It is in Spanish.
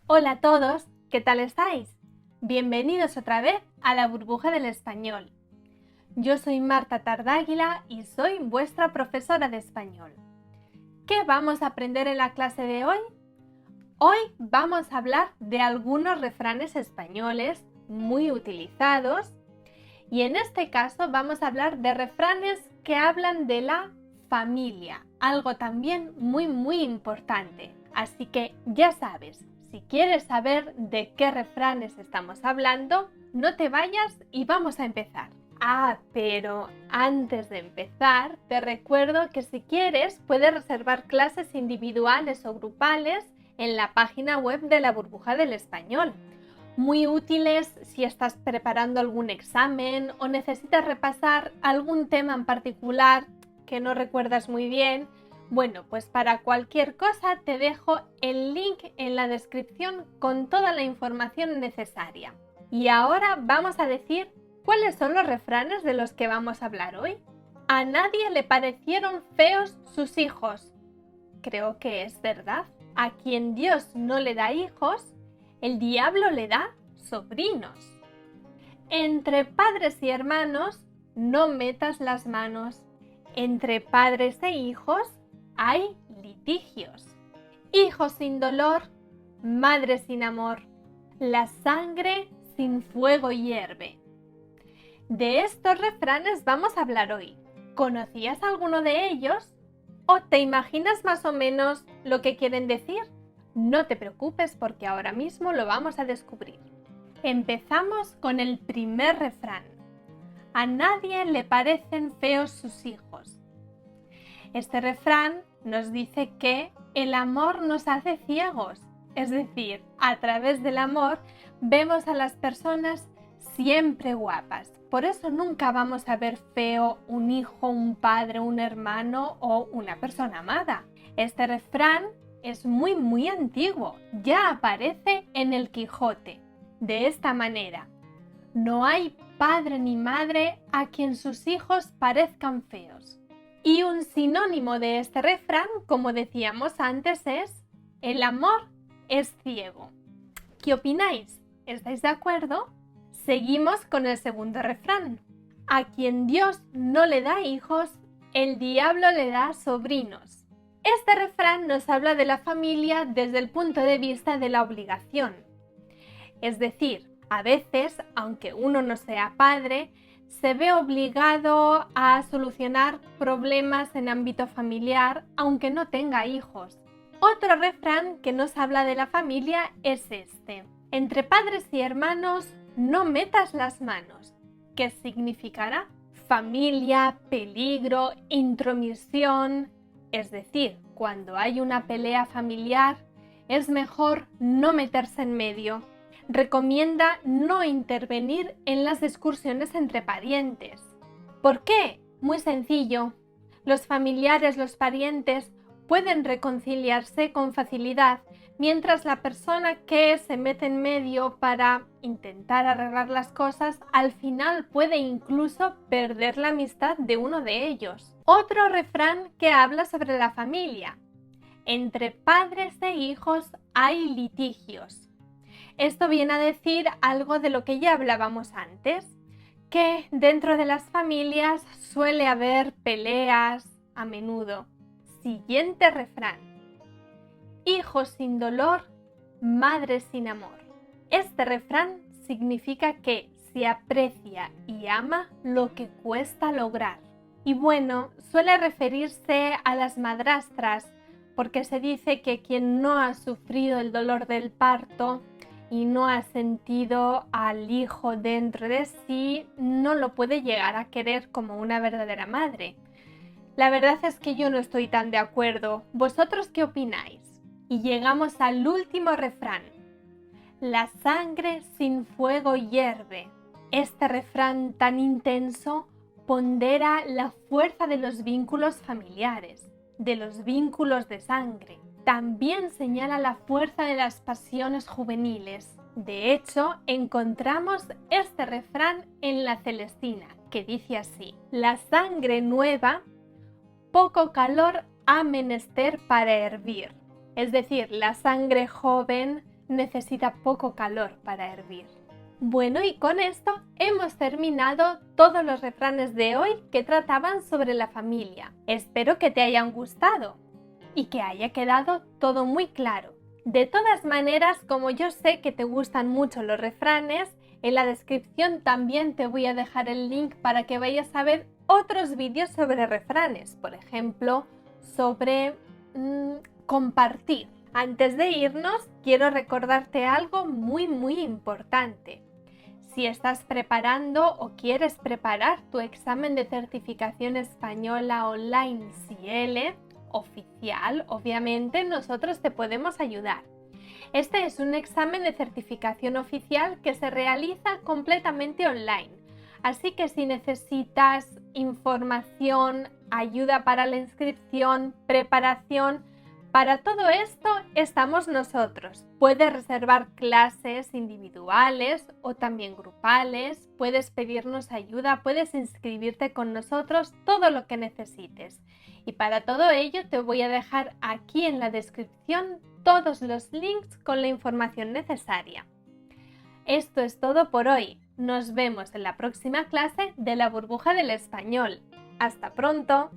Hola a todos, ¿qué tal estáis? Bienvenidos otra vez a la burbuja del español. Yo soy Marta Tardáguila y soy vuestra profesora de español. ¿Qué vamos a aprender en la clase de hoy? Hoy vamos a hablar de algunos refranes españoles muy utilizados y en este caso vamos a hablar de refranes que hablan de la familia, algo también muy importante. Así que ya sabes, si quieres saber de qué refranes estamos hablando, no te vayas y vamos a empezar. Pero antes de empezar, te recuerdo que si quieres puedes reservar clases individuales o grupales en la página web de la Burbuja del Español. Muy útiles si estás preparando algún examen o necesitas repasar algún tema en particular que no recuerdas muy bien. Bueno, pues para cualquier cosa te dejo el link en la descripción con toda la información necesaria. Y ahora vamos a decir cuáles son los refranes de los que vamos a hablar hoy. A nadie le parecieron feos sus hijos. Creo que es verdad. A quien Dios no le da hijos, el diablo le da sobrinos. Entre padres y hermanos, no metas las manos. Entre padres e hijos hay litigios. Hijos sin dolor, madre sin amor. La sangre sin fuego hierve. De estos refranes vamos a hablar hoy. ¿Conocías alguno de ellos? ¿O te imaginas más o menos lo que quieren decir? No te preocupes porque ahora mismo lo vamos a descubrir. Empezamos con el primer refrán. A nadie le parecen feos sus hijos. Este refrán nos dice que el amor nos hace ciegos, es decir, a través del amor vemos a las personas siempre guapas. Por eso nunca vamos a ver feo un hijo, un padre, un hermano o una persona amada. Este refrán es muy antiguo, ya aparece en el Quijote. De esta manera, no hay padre ni madre a quien sus hijos parezcan feos. Y un sinónimo de este refrán, como decíamos antes, es el amor es ciego. ¿Qué opináis? ¿Estáis de acuerdo? Seguimos con el segundo refrán. A quien Dios no le da hijos, el diablo le da sobrinos. Este refrán nos habla de la familia desde el punto de vista de la obligación. Es decir, a veces, aunque uno no sea padre, se ve obligado a solucionar problemas en ámbito familiar, aunque no tenga hijos. Otro refrán que nos habla de la familia es este. Entre padres y hermanos, no metas las manos. ¿Qué significará? Familia, peligro, intromisión. Es decir, cuando hay una pelea familiar, es mejor no meterse en medio. Recomienda no intervenir en las discusiones entre parientes. ¿Por qué? Muy sencillo. Los familiares, los parientes, pueden reconciliarse con facilidad, mientras la persona que se mete en medio para intentar arreglar las cosas, al final puede incluso perder la amistad de uno de ellos. Otro refrán que habla sobre la familia. Entre padres e hijos hay litigios. Esto viene a decir algo de lo que ya hablábamos antes, que dentro de las familias suele haber peleas a menudo. Siguiente refrán. Hijos sin dolor, madre sin amor. Este refrán significa que se aprecia y ama lo que cuesta lograr. Y bueno, suele referirse a las madrastras, porque se dice que quien no ha sufrido el dolor del parto y no ha sentido al hijo dentro de sí, no lo puede llegar a querer como una verdadera madre. La verdad es que yo no estoy tan de acuerdo. ¿Vosotros qué opináis? Y llegamos al último refrán. La sangre sin fuego hierve. Este refrán tan intenso pondera la fuerza de los vínculos familiares, de los vínculos de sangre. También señala la fuerza de las pasiones juveniles. De hecho, encontramos este refrán en la Celestina, que dice así: la sangre nueva poco calor ha menester para hervir. Es decir, la sangre joven necesita poco calor para hervir. Bueno, y con esto hemos terminado todos los refranes de hoy que trataban sobre la familia. Espero que te hayan gustado y que haya quedado todo muy claro. De todas maneras, como yo sé que te gustan mucho los refranes, en la descripción también te voy a dejar el link para que vayas a ver otros vídeos sobre refranes, por ejemplo, sobre compartir. Antes de irnos, quiero recordarte algo muy importante. Si estás preparando o quieres preparar tu examen de certificación española online CIELE oficial, obviamente nosotros te podemos ayudar. Este es un examen de certificación oficial que se realiza completamente online. Así que si necesitas información, ayuda para la inscripción, preparación, para todo esto estamos nosotros. Puedes reservar clases individuales o también grupales, puedes pedirnos ayuda, puedes inscribirte con nosotros, todo lo que necesites. Y para todo ello te voy a dejar aquí en la descripción todos los links con la información necesaria. Esto es todo por hoy. Nos vemos en la próxima clase de la burbuja del español. ¡Hasta pronto!